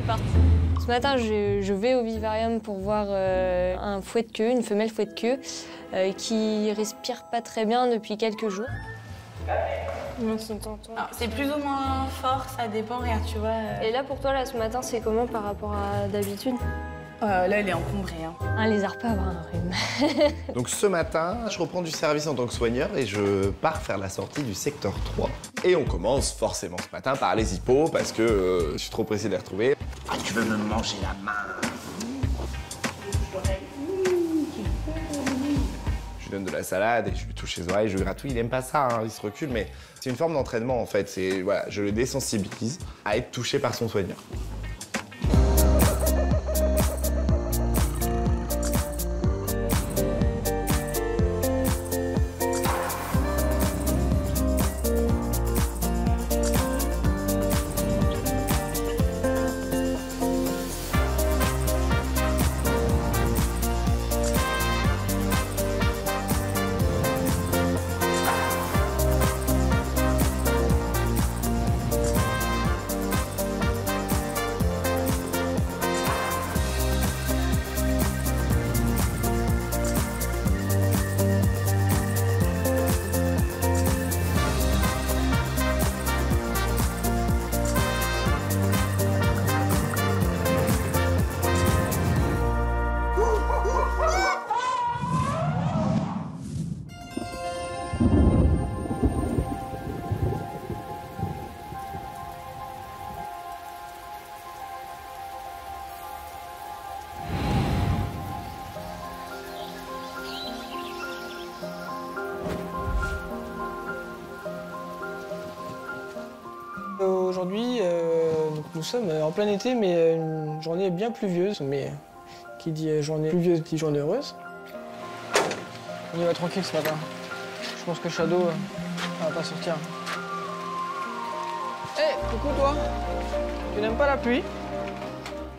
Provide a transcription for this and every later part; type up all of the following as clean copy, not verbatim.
C'est parti. Ce matin, je vais au vivarium pour voir un fouet de queue, une femelle fouet de queue, qui respire pas très bien depuis quelques jours. C'est plus ou moins fort, ça dépend, regarde, tu vois. Et là, pour toi, là, ce matin, c'est comment par rapport à d'habitude? Là, elle est encombrée. Hein. Un lézard peut avoir un rhume. Donc ce matin, je reprends du service en tant que soigneur et je pars faire la sortie du secteur 3. Et on commence forcément ce matin par les hippos parce que je suis trop pressé de les retrouver. Ah, tu veux me manger la main? Je lui donne de la salade et je lui touche les oreilles, je lui gratouille. Il aime pas ça, hein, il se recule, mais c'est une forme d'entraînement en fait. C'est voilà, je le désensibilise à être touché par son soigneur. Aujourd'hui, nous sommes en plein été, mais une journée bien pluvieuse. Mais qui dit journée pluvieuse dit journée heureuse. On y va tranquille ce matin. Je pense que Shadow va pas sortir. Hé, coucou toi! Tu n'aimes pas la pluie?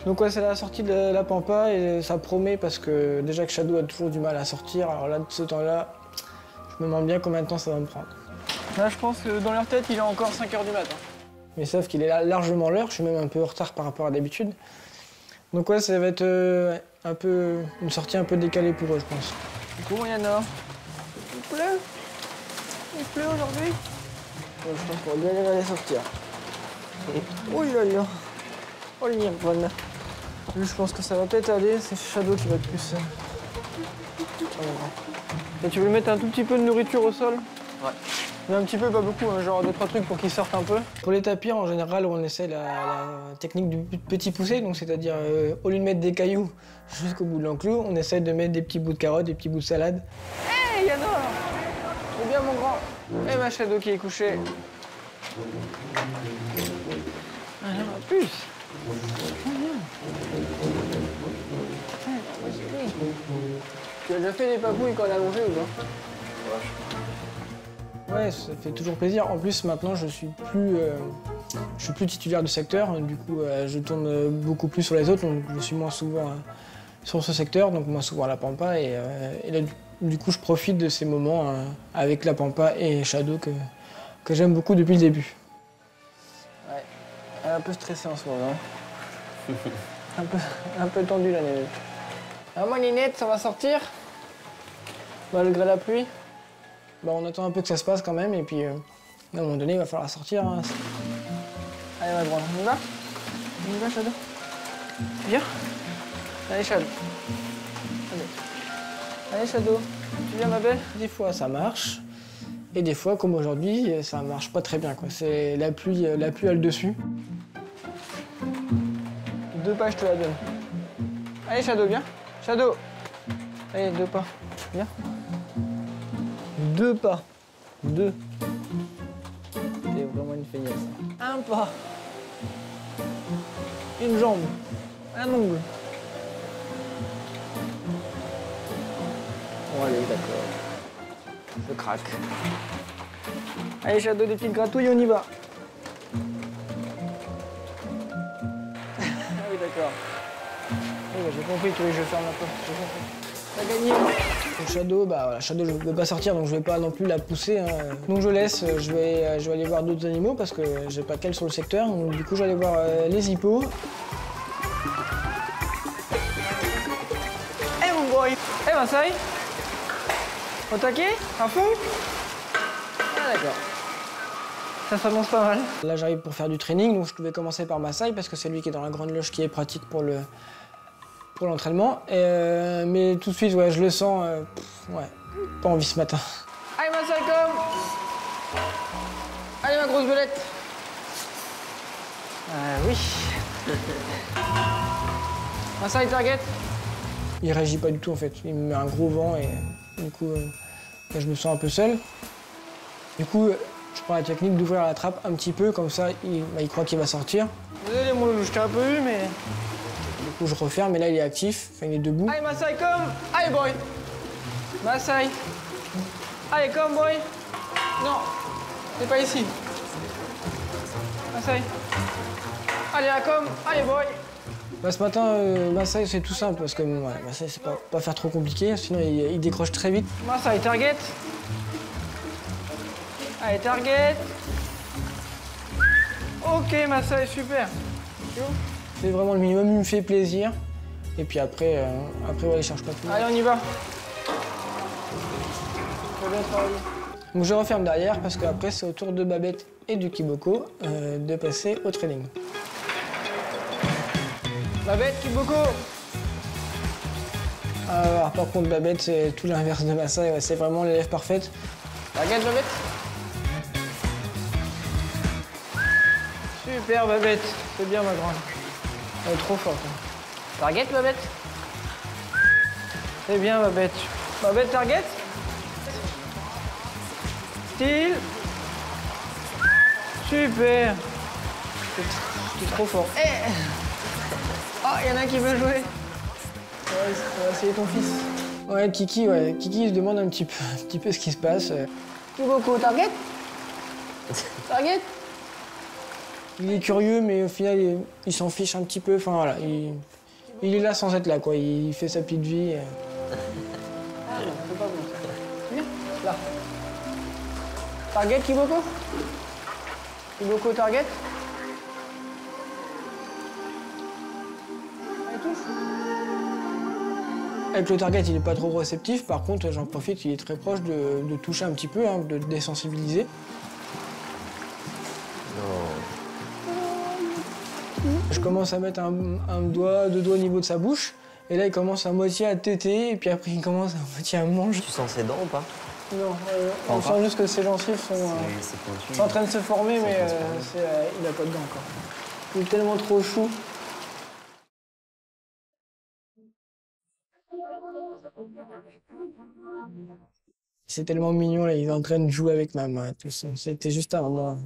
Donc ouais, c'est la sortie de la Pampa et ça promet parce que déjà que Shadow a toujours du mal à sortir. Alors là, de ce temps-là, je me demande bien combien de temps ça va me prendre. Là, je pense que dans leur tête, il est encore 5 h du matin. Mais sauf qu'il est là largement l'heure, je suis même un peu en retard par rapport à d'habitude. Donc ouais, ça va être un peu une sortie un peu décalée pour eux, je pense. Coucou Yana. Il pleut? Il pleut aujourd'hui? Je pense qu'on va bien aller sortir. Oh là là. Oh l'Irvana. Lui, je pense que ça va peut-être aller, c'est Shadow qui va être plus... Et tu veux mettre un tout petit peu de nourriture au sol? Ouais. Mais un petit peu, pas beaucoup, hein, genre 2-3 trucs pour qu'ils sortent un peu. Pour les tapirs, en général, on essaie la technique du petit poussé, donc c'est-à-dire au lieu de mettre des cailloux jusqu'au bout de l'enclos, on essaie de mettre des petits bouts de carottes, des petits bouts de salade. Hé, Yana! C'est bien mon grand. Et ma Shadow qui est couchée. Ah non, ma puce! Tu as déjà fait des papouilles quand on a mangé ou pas? Ouais, ça fait toujours plaisir. En plus, maintenant, je suis plus titulaire du secteur. Du coup, je tourne beaucoup plus sur les autres. Donc, je suis moins souvent sur ce secteur, donc moins souvent à la Pampa. Et là, du coup, je profite de ces moments avec la Pampa et Shadow que j'aime beaucoup depuis le début. Ouais, elle est un peu stressée en ce moment. un peu tendue, la Nénette. Ah, moi, Nénette, ça va sortir? Malgré la pluie? Bah, on attend un peu que ça se passe quand même, et puis à un moment donné, il va falloir sortir. Hein. Allez, ma grande, on y va? On y va, Shadow? Viens. Allez, Shadow. Allez, Shadow. Tu viens, ma belle? Des fois, ça marche. Et des fois, comme aujourd'hui, ça marche pas très bien, quoi. C'est la pluie a le dessus. 2 pas, je te la donne. Allez, Shadow, viens. Shadow. Allez, 2 pas. Viens. 2 pas. 2. T'es vraiment une feignasse. Un pas. Une jambe. Un ongle. Bon, allez, d'accord. Je craque. Allez, Shadow, des petites gratouilles, on y va. Ah oui, d'accord. Oui, bah, j'ai compris, tu veux que je ferme la porte. J'ai compris. T'as gagné. Donc Shadow, bah voilà, Shadow, je ne peux pas sortir, donc je vais pas non plus la pousser. Hein. Donc je laisse, je vais aller voir d'autres animaux parce que j'ai pas qu'elle sur le secteur. Donc du coup, j'allais voir les hippos. Eh Masai, au taquet, à fond. Ah d'accord. Ça s'annonce pas mal. Là j'arrive pour faire du training, donc je devais commencer par Masai parce que c'est lui qui est dans la grande loge qui est pratique pour l'entraînement. Mais tout de suite, ouais, je le sens, ouais, pas envie ce matin. Allez Masai, comme. Allez ma grosse belette. Oui. Masai, target. Il réagit pas du tout en fait. Il me met un gros vent et du coup, là, je me sens un peu seul. Du coup, je prends la technique d'ouvrir la trappe un petit peu, comme ça, il croit qu'il va sortir. Désolé, mon loulou, je t'ai un peu eu, mais... Du coup, je referme, et là, il est actif, enfin, il est debout. Allez, Masai, come. Allez, boy. Masai. Allez, come, boy. Non, c'est pas ici. Masai. Allez, là, come. Allez, boy. Bah, ce matin, Masai, c'est tout simple, parce que ouais, Masai, c'est pas faire trop compliqué, sinon il décroche très vite. Masai, target. Allez, target. Ok, Masai, super. Il fait vraiment le minimum, il me fait plaisir. Et puis après, ouais, il cherche pas plus. Allez, on y va. Faut bien travailler. Donc je referme derrière, parce qu'après, c'est au tour de Babette et du Kiboko de passer au training. Babette, Kiboko. Alors, par contre, Babette, c'est tout l'inverse de Masai. Ouais, c'est vraiment l'élève parfaite. Target, Babette. Super, Babette. C'est bien, ma grande. Elle est trop forte. Hein. Target, Babette. C'est bien, Babette. Babette, target. Style. Super. C'est trop fort. Eh. Oh, il y en a un qui veut jouer. On va essayer ton fils. Ouais, Kiki, il se demande un petit peu ce qui se passe. Kiboko, target. Target. Il est curieux, mais au final, il s'en fiche un petit peu. Enfin, voilà, il est là sans être là, quoi. Il fait sa petite vie. Ah non, c'est pas bon, ça. Viens, là. Target, Kiboko. Kiboko, target. Avec le target, il n'est pas trop réceptif. Par contre, j'en profite, il est très proche de toucher un petit peu, hein, de désensibiliser. Je commence à mettre deux doigts au niveau de sa bouche. Et là, il commence à moitié à téter. Et puis après, il commence à moitié à manger. Tu sens ses dents ou pas? Non, on sent juste que ses gencives sont en train de se former, mais il n'a pas de dents encore. Il est tellement trop chou. C'est tellement mignon, là, il est en train de jouer avec ma main. C'était juste un moment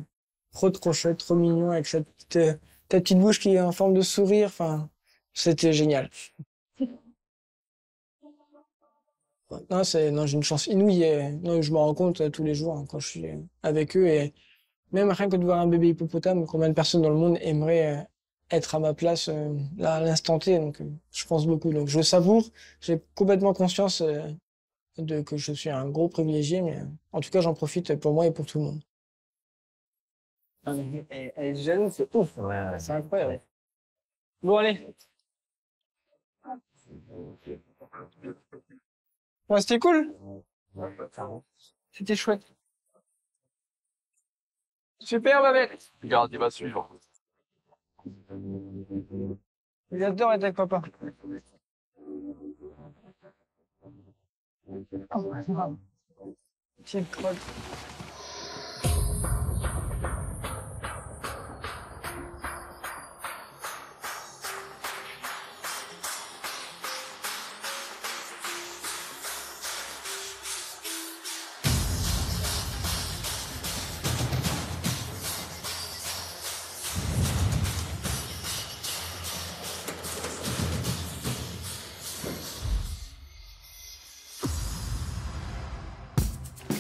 trop chouette, trop mignon, avec ta petite bouche qui est en forme de sourire. Enfin, c'était génial. Non, j'ai une chance inouïe. Non, je me rends compte tous les jours hein, quand je suis avec eux. Et même rien que de voir un bébé hippopotame, combien de personnes dans le monde aimeraient être à ma place là, à l'instant T. Donc, je pense beaucoup. Donc, je savoure. J'ai complètement conscience que je suis un gros privilégié, mais en tout cas, j'en profite pour moi et pour tout le monde. Elle est jeune, c'est ouf. Ouais. C'est incroyable. Bon, allez. Ouais, c'était cool. C'était chouette. Super, Babette. Regarde, il va suivre. Il adore être avec papa. Tiens, crotte.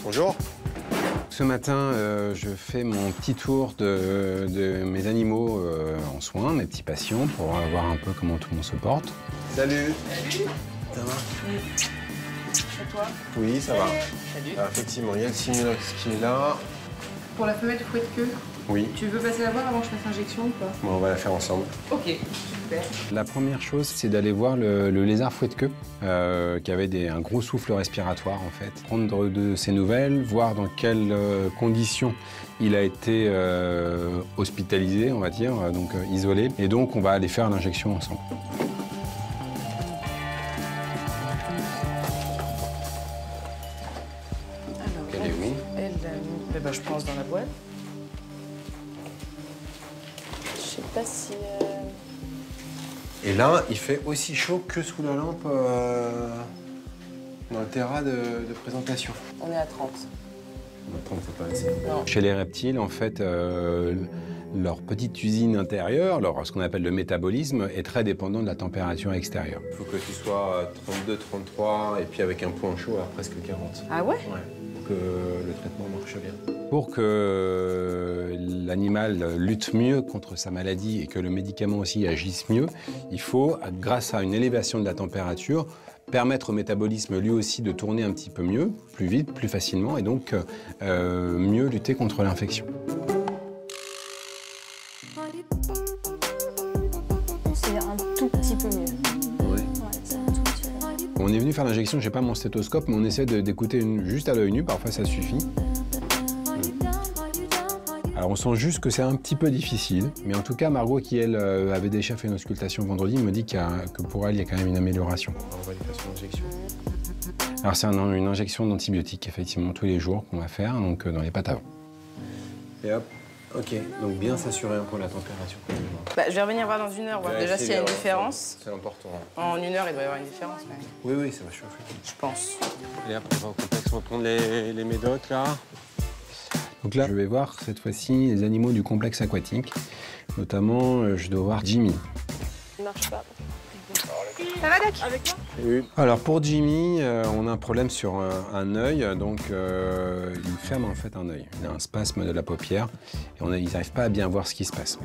Bonjour. Ce matin, je fais mon petit tour de mes animaux en soins, mes petits patients, pour voir un peu comment tout le monde se porte. Salut. Salut. Ça va? Et toi? Oui, ça va. Salut. Alors, effectivement, il y a le Simulox qui est là. Pour la femelle fouette queue, Oui. Tu veux passer la voir avant que je fasse l'injection ou pas? Bon, on va la faire ensemble. Ok, super. La première chose, c'est d'aller voir le lézard fouette-queue, qui avait un gros souffle respiratoire en fait. Prendre de ses nouvelles, voir dans quelles conditions il a été hospitalisé, on va dire, donc isolé. Et donc, on va aller faire l'injection ensemble. Alors, Elle est où? elle l'a mis, je pense, dans la boîte. Je sais pas si... Et là, il fait aussi chaud que sous la lampe dans le terrain de présentation. On est à 30. 30, c'est pas assez. Non. Chez les reptiles, en fait, leur petite usine intérieure, ce qu'on appelle le métabolisme, est très dépendant de la température extérieure. Il faut que tu sois 32, 33 et puis avec un point chaud à presque 40. Ah ouais? Ouais, pour que le traitement marche bien. Pour que l'animal lutte mieux contre sa maladie et que le médicament aussi agisse mieux, il faut, grâce à une élévation de la température, permettre au métabolisme lui aussi de tourner un petit peu mieux, plus vite, plus facilement, et donc mieux lutter contre l'infection. C'est un tout petit peu mieux. Ouais. C'est un tout petit peu. On est venu faire l'injection, j'ai pas mon stéthoscope, mais on essaie d'écouter juste à l'œil nu, parfois ça suffit. Alors on sent juste que c'est un petit peu difficile, mais en tout cas Margot qui elle avait déjà fait une auscultation vendredi me dit que pour elle il y a quand même une amélioration. On va lui faire son injection. Alors c'est une injection d'antibiotiques effectivement tous les jours qu'on va faire, donc dans les pattes avant. Et hop, ok, donc bien s'assurer un peu la température. Je vais revenir voir dans 1 heure, voir déjà s'il y a une différence. C'est important. En 1 heure, il doit y avoir une différence. Mais... Oui, ça va chauffer. Je pense. Et hop, on va au complexe, on va prendre les médocs là. Donc là, je vais voir cette fois-ci les animaux du complexe aquatique. Notamment, je dois voir Jimmy. Il marche pas. Ça va, Doc? Avec moi? Oui. Alors pour Jimmy, on a un problème sur un œil, donc il ferme en fait un œil. Il a un spasme de la paupière et ils n'arrivent pas à bien voir ce qui se passe.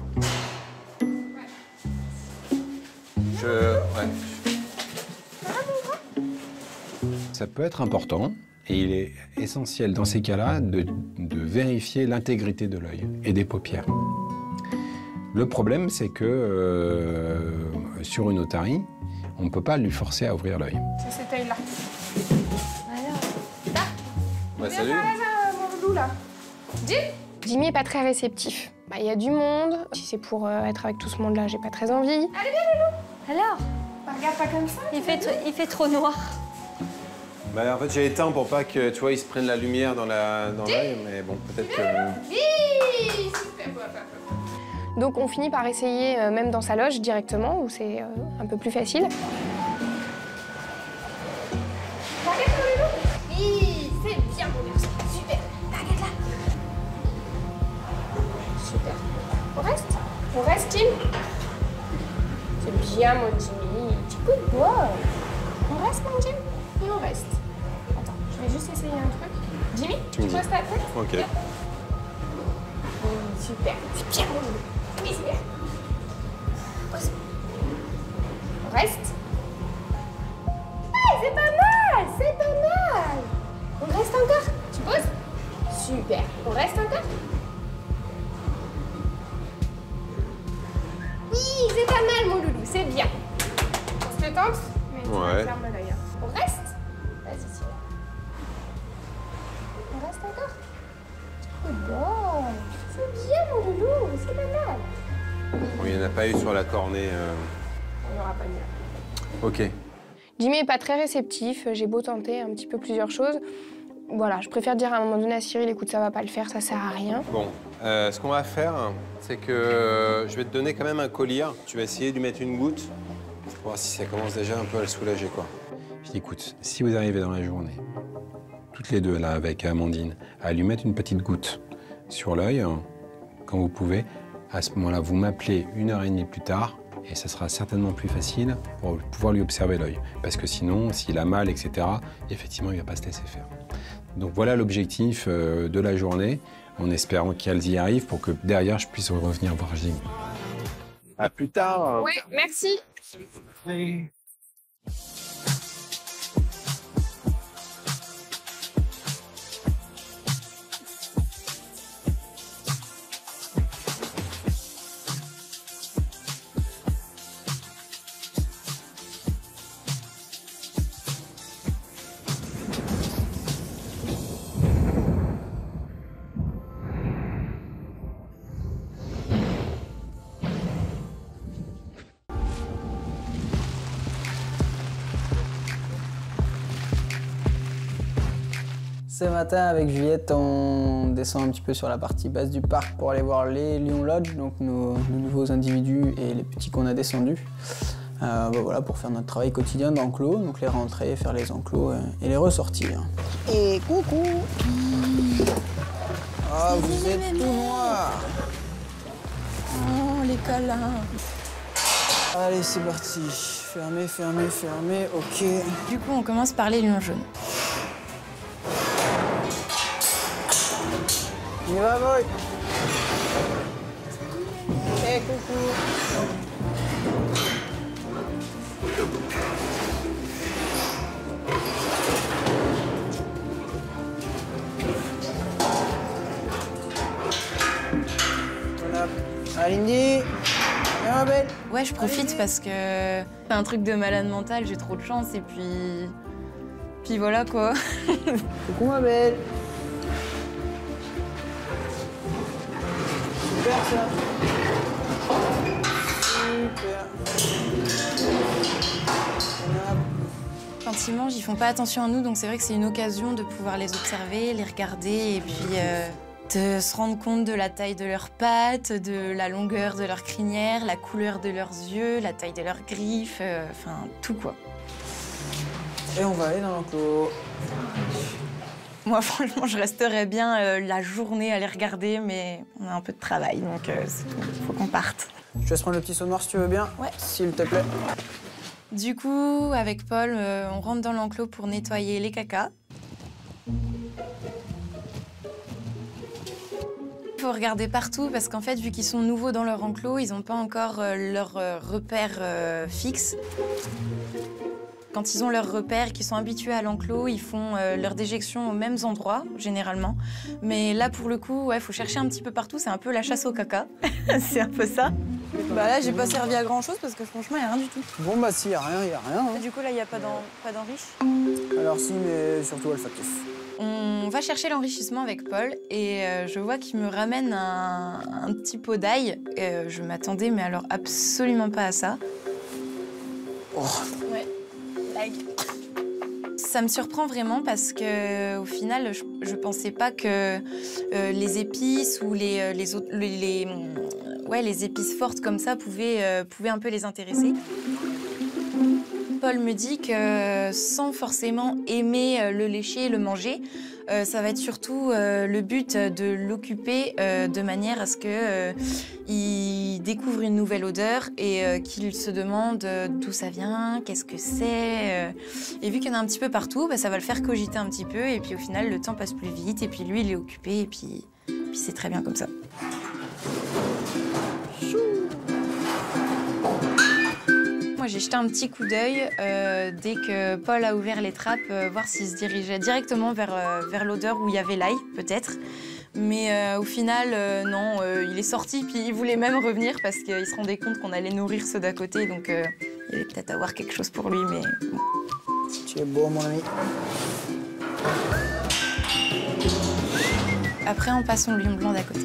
Ça peut être important. Et il est essentiel dans ces cas-là de vérifier l'intégrité de l'œil et des paupières. Le problème, c'est que sur une otarie, on ne peut pas lui forcer à ouvrir l'œil. C'est cet œil-là. Bah, salut. Mon loulou, là. Jimmy est pas très réceptif. Il y a du monde. Si c'est pour être avec tout ce monde-là, j'ai pas très envie. Allez, viens, Loulou. Alors? Regarde pas comme ça. Il fait trop noir. Bah, en fait, j'ai éteint pour pas que, tu vois, ils se prennent la lumière dans l'œil, mais bon, peut-être que... Donc on finit par essayer même dans sa loge directement, où c'est un peu plus facile. Oui, c'est bien mon garçon. Super. Regarde là. Super. On reste, Tim. C'est bien, mon Jimmy. Good boy. On reste, mon Jim. Et on reste. Attends, je vais juste essayer un truc. Jimmy, tu poses ta tête? Ok. Oui, super. C'est bien, mon Jimmy. Oui, c'est bien. Pose. On reste. Ah, c'est pas mal, c'est pas mal. On reste encore. Tu poses? Super. On reste encore? Oui, c'est pas mal, mon loulou, c'est bien. On se le tente? Mais tu ferme l'œil. On reste? Vas-y, super. On reste encore? Good boy. C'est bien, mon loulou, c'est pas mal. Bon, il n'y en a pas eu sur la cornée. On n'aura pas mieux. Ok. Jimmy est pas très réceptif, j'ai beau tenter un petit peu plusieurs choses. Voilà, je préfère dire à un moment donné à Cyril, écoute, ça va pas le faire, ça sert à rien. Bon, ce qu'on va faire, c'est que je vais te donner quand même un collier. Tu vas essayer de lui mettre une goutte pour voir si ça commence déjà un peu à le soulager, quoi. Je dis, écoute, si vous arrivez dans la journée, toutes les deux, là, avec Amandine, à lui mettre une petite goutte sur l'œil, quand vous pouvez, à ce moment-là, vous m'appelez 1h30 plus tard et ça sera certainement plus facile pour pouvoir lui observer l'œil. Parce que sinon, s'il a mal, etc., effectivement, il ne va pas se laisser faire. Donc voilà l'objectif de la journée, en espérant qu'elles y arrivent pour que derrière, je puisse revenir voir Jimmy. À plus tard. Ouais, merci. Oui. Ce matin, avec Juliette, on descend un petit peu sur la partie basse du parc pour aller voir les Lion Lodge, donc nos nouveaux individus et les petits qu'on a descendus. Voilà, pour faire notre travail quotidien d'enclos, donc les rentrer, faire les enclos et les ressortir. Et coucou! Oh, vous êtes tout noir! Oh, les câlins. Allez, c'est parti. Fermez, fermez, fermez, ok. Du coup, on commence par les lions jaunes. On y va, boy! Hey, coucou! Voilà. Alindy, viens ma belle. Ouais, je profite parce que c'est un truc de malade mental, j'ai trop de chance et puis voilà quoi. Coucou ma belle. Super ça. Super. Quand ils mangent, ils font pas attention à nous, donc c'est vrai que c'est une occasion de pouvoir les observer, les regarder et puis de se rendre compte de la taille de leurs pattes, de la longueur de leur crinière, la couleur de leurs yeux, la taille de leurs griffes, enfin tout quoi. Et on va aller dans l'enclos. Moi franchement, je resterais bien la journée à les regarder, mais on a un peu de travail, donc c'est tout. Faut qu'on parte. Je te laisse prendre le petit seau noir si tu veux bien. Ouais. S'il te plaît. Du coup, avec Paul, on rentre dans l'enclos pour nettoyer les cacas. Il faut regarder partout parce qu'en fait, vu qu'ils sont nouveaux dans leur enclos, ils n'ont pas encore leur repère fixe. Quand ils ont leurs repères, qu'ils sont habitués à l'enclos, ils font leur déjection aux mêmes endroits, généralement. Mais là, pour le coup, ouais, faut chercher un petit peu partout. C'est un peu la chasse au caca. C'est un peu ça. Bah là, j'ai pas servi à grand-chose parce que franchement, il n'y a rien du tout. Bon, bah s'il y a rien, il y a rien. Hein. Du coup, là, il n'y a pas d'enrichissement. Alors si, mais surtout olfactif. On va chercher l'enrichissement avec Paul et je vois qu'il me ramène un petit pot d'ail. Je m'attendais, mais alors absolument pas à ça. Oh. Ouais, l'ail. Ça me surprend vraiment parce que au final, je pensais pas que les épices ou les épices fortes comme ça pouvaient un peu les intéresser. Paul me dit que sans forcément aimer le lécher et le manger, ça va être surtout le but de l'occuper de manière à ce qu'il découvre une nouvelle odeur et qu'il se demande d'où ça vient, qu'est-ce que c'est. Et vu qu'il y en a un petit peu partout, bah, ça va le faire cogiter un petit peu et puis au final, le temps passe plus vite et puis lui, il est occupé et puis c'est très bien comme ça. Moi, j'ai jeté un petit coup d'œil dès que Paul a ouvert les trappes, voir s'il se dirigeait directement vers l'odeur où il y avait l'ail, peut-être. Mais au final, non, il est sorti, puis il voulait même revenir parce qu'il se rendait compte qu'on allait nourrir ceux d'à côté, donc il allait peut-être avoir quelque chose pour lui, mais bon. Tu es beau, mon ami. Après, on passe au lion blanc d'à côté.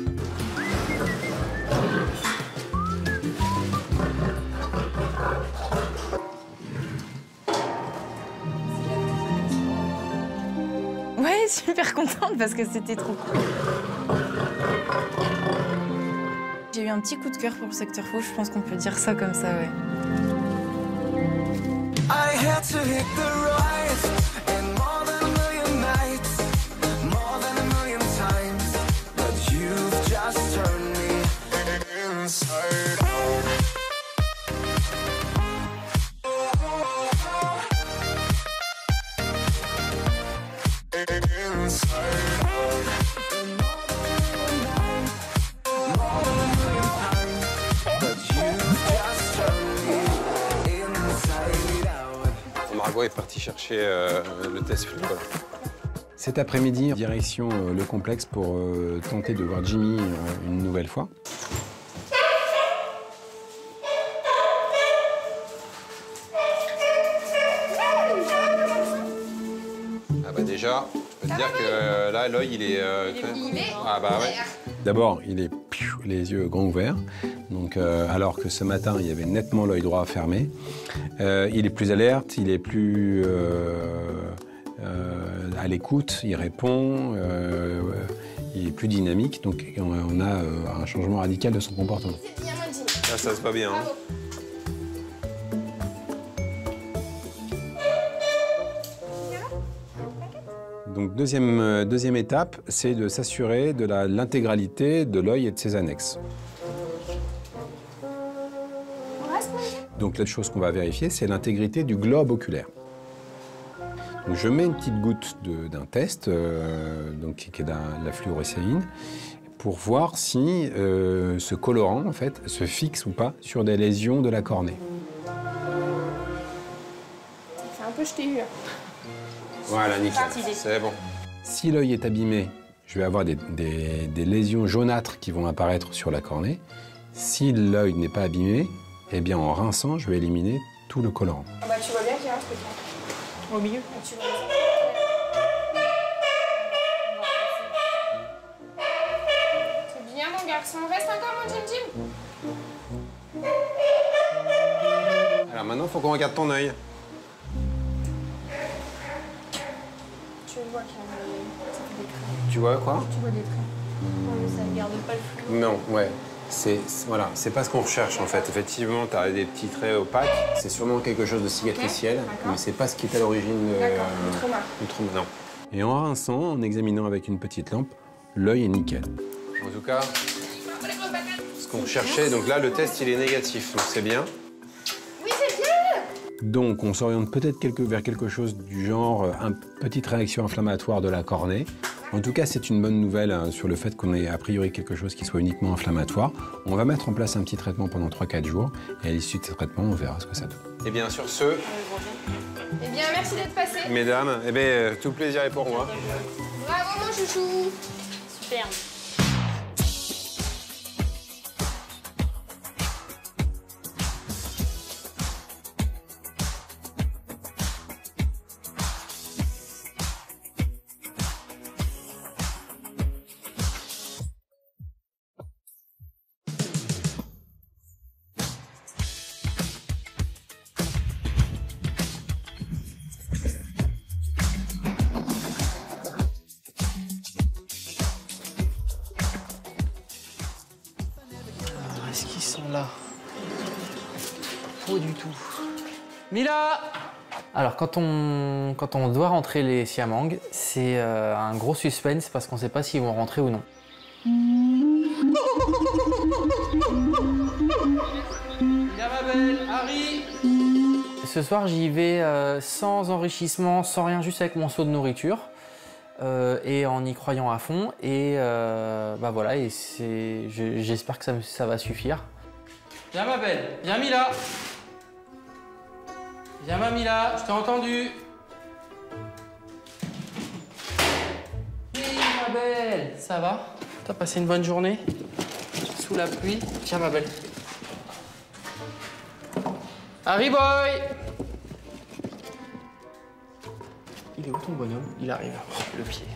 Ouais, super contente parce que c'était trop cool. J'ai eu un petit coup de cœur pour le secteur fauve, je pense qu'on peut dire ça comme ça, ouais. Margot est partie chercher le test Flipper. Cet après-midi, direction le complexe pour tenter de voir Jimmy une nouvelle fois. Ah bah déjà, je peux te dire que là, l'œil, il est... Ah bah ouais. D'abord, il est les yeux grands ouverts. Donc, alors que ce matin, il y avait nettement l'œil droit fermé. Il est plus alerte, il est plus à l'écoute, il répond, il est plus dynamique, donc on a un changement radical de son comportement. Là, ça se passe bien. Hein. Donc deuxième étape, c'est de s'assurer de l'intégralité de l'œil et de ses annexes. Donc la chose qu'on va vérifier, c'est l'intégrité du globe oculaire. Donc, je mets une petite goutte d'un test, qui est la fluorescéine, pour voir si ce colorant en fait, se fixe ou pas sur des lésions de la cornée. C'est un peu je t'ai eu. Voilà, nickel, c'est bon. Si l'œil est abîmé, je vais avoir des lésions jaunâtres qui vont apparaître sur la cornée. Si l'œil n'est pas abîmé, eh bien en rinçant, je vais éliminer tout le colorant. Ah bah tu vois bien qu'il y a un truc là. Au milieu. Tu vois c'est bien mon garçon. Reste encore mon Jim Jim. Alors maintenant, il faut qu'on regarde ton œil. Tu vois qu'il y a des traits. Tu vois quoi? Tu vois des traits. Oui, ça garde pas le flou. Non, ouais. Voilà, c'est pas ce qu'on recherche en fait. Effectivement, tu as des petits traits opaques. C'est sûrement quelque chose de cicatriciel, mais c'est pas ce qui est à l'origine du trauma. Non. Et en rinçant, en examinant avec une petite lampe, l'œil est nickel. En tout cas, ce qu'on cherchait, donc là, le test, il est négatif, donc c'est bien. Oui, c'est bien. Donc, on s'oriente peut-être vers quelque chose du genre une petite réaction inflammatoire de la cornée. En tout cas, c'est une bonne nouvelle sur le fait qu'on ait a priori quelque chose qui soit uniquement inflammatoire. On va mettre en place un petit traitement pendant 3-4 jours et à l'issue de ce traitement, on verra ce que ça donne. Et bien, sur ce... Eh bien, merci d'être passé. Mesdames, tout le plaisir est pour moi. Bravo, mon chouchou. Super. Est-ce qu'ils sont là? Pas du tout. Mila! Alors, quand on doit rentrer les siamangs, c'est un gros suspense parce qu'on ne sait pas s'ils vont rentrer ou non. Viens ma belle, Harry! Ce soir, j'y vais sans enrichissement, sans rien, juste avec mon seau de nourriture. Et en y croyant à fond. Et bah voilà, et j'espère que ça va suffire. Viens ma belle, viens Mila. Viens ma Mila, je t'ai entendu. Oui ma belle, ça va? T'as passé une bonne journée? Sous la pluie? Tiens ma belle. Harry boy! Il est où ton bonhomme? Il arrive. Oh, le pied.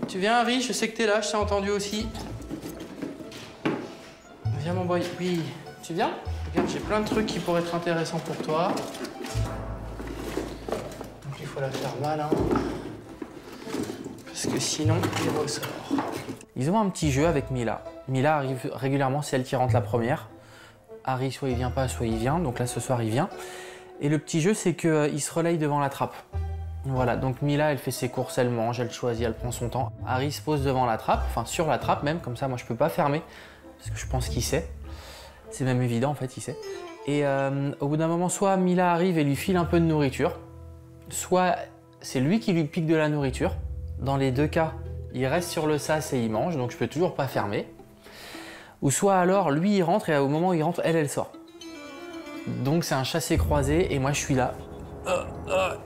Tu viens, Harry? Je sais que t'es là, je t'ai entendu aussi. Viens, mon boy. Oui. Tu viens? Regarde, j'ai plein de trucs qui pourraient être intéressants pour toi. Donc, il faut la faire mal, hein. Parce que sinon, il ressort. Ils ont un petit jeu avec Mila. Mila arrive régulièrement, c'est elle qui rentre la première. Harry, soit il vient pas, soit il vient. Donc là, ce soir, il vient. Et le petit jeu, c'est qu'il se relaye devant la trappe. Voilà, donc Mila, elle fait ses courses, elle mange, elle choisit, elle prend son temps. Harry se pose devant la trappe, enfin sur la trappe même, comme ça, moi je peux pas fermer, parce que je pense qu'il sait. C'est même évident, en fait, il sait. Et au bout d'un moment, soit Mila arrive et lui file un peu de nourriture, soit c'est lui qui lui pique de la nourriture. Dans les deux cas, il reste sur le sas et il mange, donc je peux toujours pas fermer. Ou soit alors, lui, il rentre et au moment où il rentre, elle sort. Donc c'est un chassé-croisé et moi, je suis là.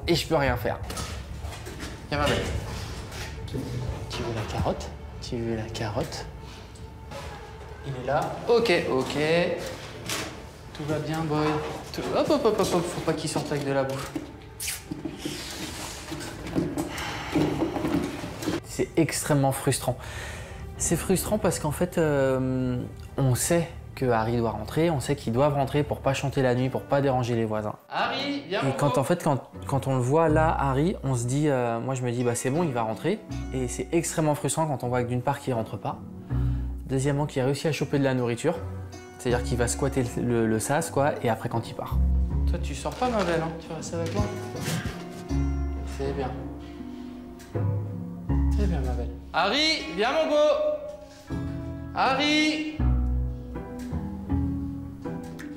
Et je peux rien faire. Viens ma belle. Tu veux la carotte? Tu veux la carotte? Il est là. Ok, ok. Tout va bien, boy. Hop, hop, hop, hop, hop. Faut pas qu'il sorte avec de la bouffe. C'est extrêmement frustrant. C'est frustrant parce qu'en fait, on sait que Harry doit rentrer, on sait qu'ils doivent rentrer pour pas chanter la nuit, pour pas déranger les voisins. Harry, viens. Et quand on le voit là, Harry, on se dit, moi je me dis bah c'est bon, il va rentrer. Et c'est extrêmement frustrant quand on voit que d'une part qu'il rentre pas, deuxièmement qu'il a réussi à choper de la nourriture, c'est-à-dire qu'il va squatter le sas quoi, et après quand il part. Toi tu sors pas ma belle, hein, tu restes avec moi. C'est bien. C'est bien ma belle. Harry, viens mon beau. Harry.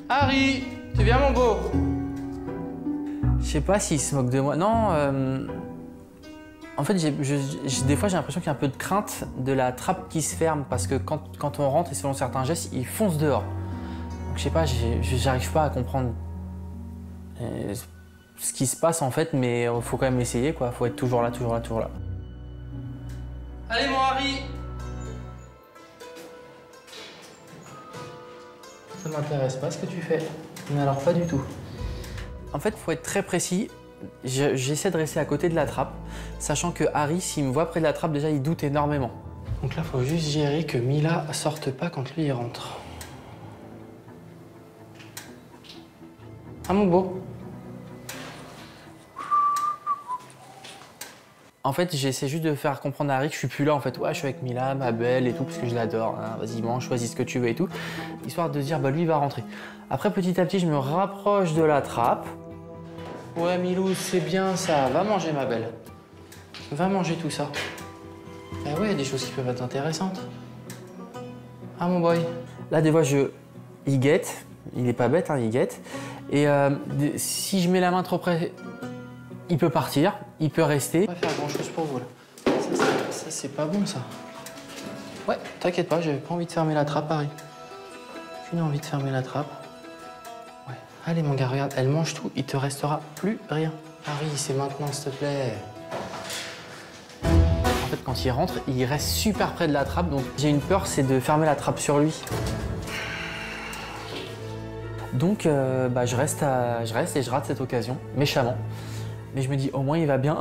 Harry, tu viens mon beau? Je sais pas s'il se moque de moi. Non, en fait, des fois, j'ai l'impression qu'il y a un peu de crainte de la trappe qui se ferme parce que quand on rentre et selon certains gestes, il fonce dehors. Donc, je sais pas, j'arrive pas à comprendre ce qui se passe en fait, mais il faut quand même essayer, quoi. Faut être toujours là, toujours là, toujours là. Allez, mon Harry! Ça m'intéresse pas ce que tu fais. Mais alors pas du tout. En fait, il faut être très précis. J'essaie de rester à côté de la trappe, sachant que Harry, s'il me voit près de la trappe, déjà il doute énormément. Donc là, il faut juste gérer que Mila sorte pas quand lui il rentre. Ah mon beau. En fait, j'essaie juste de faire comprendre à Harry que je suis plus là. En fait, ouais, je suis avec Mila, ma belle et tout, parce que je l'adore. Hein. Vas-y, mange, choisis ce que tu veux et tout. Histoire de se dire, bah lui, il va rentrer. Après, petit à petit, je me rapproche de la trappe. Ouais, Milou, c'est bien ça. Va manger, ma belle. Va manger tout ça. Ah ouais, il y a des choses qui peuvent être intéressantes. Ah, mon boy. Là, des fois, il guette. Il est pas bête, hein, il guette. Et si je mets la main trop près, il peut partir, il peut rester. On va faire grand chose pour vous là. Ça c'est pas bon ça. Ouais, t'inquiète pas, j'avais pas envie de fermer la trappe, Harry. J'ai envie de fermer la trappe. Ouais. Allez mon gars, regarde, elle mange tout, il te restera plus rien. Harry, c'est maintenant, s'il te plaît. En fait, quand il rentre, il reste super près de la trappe, donc j'ai une peur, c'est de fermer la trappe sur lui. Donc, bah, je reste et je rate cette occasion, méchamment. Mais je me dis, au moins, il va bien.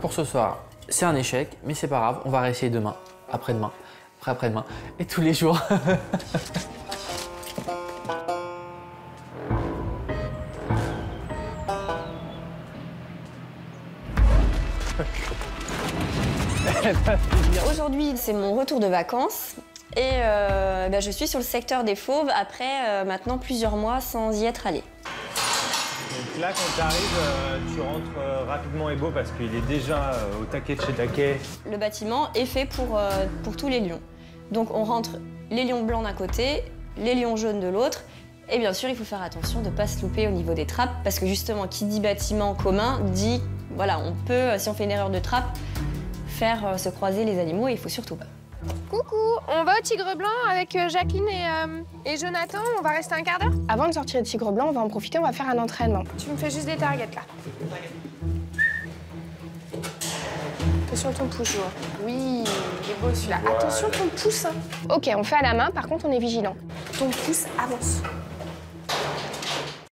Pour ce soir, c'est un échec, mais c'est pas grave. On va réessayer demain, après-demain, après-demain et tous les jours. Aujourd'hui, c'est mon retour de vacances. Et je suis sur le secteur des fauves après maintenant plusieurs mois sans y être allée. Donc là, quand tu arrives, tu rentres rapidement et beau parce qu'il est déjà au taquet de chez Taquet. Le bâtiment est fait pour tous les lions. Donc on rentre les lions blancs d'un côté, les lions jaunes de l'autre. Et bien sûr, il faut faire attention de ne pas se louper au niveau des trappes parce que justement, qui dit bâtiment commun dit, voilà, on peut, si on fait une erreur de trappe, faire se croiser les animaux et il faut surtout pas. Coucou, on va au Tigre Blanc avec Jacqueline et Jonathan, on va rester un quart d'heure. Avant de sortir au Tigre Blanc, on va en profiter, on va faire un entraînement. Tu me fais juste des targets là. Attention ton pouce, Joe. Oui, il est beau celui-là. Attention ton pouce. Ok, on fait à la main, par contre on est vigilant. Ton pouce avance.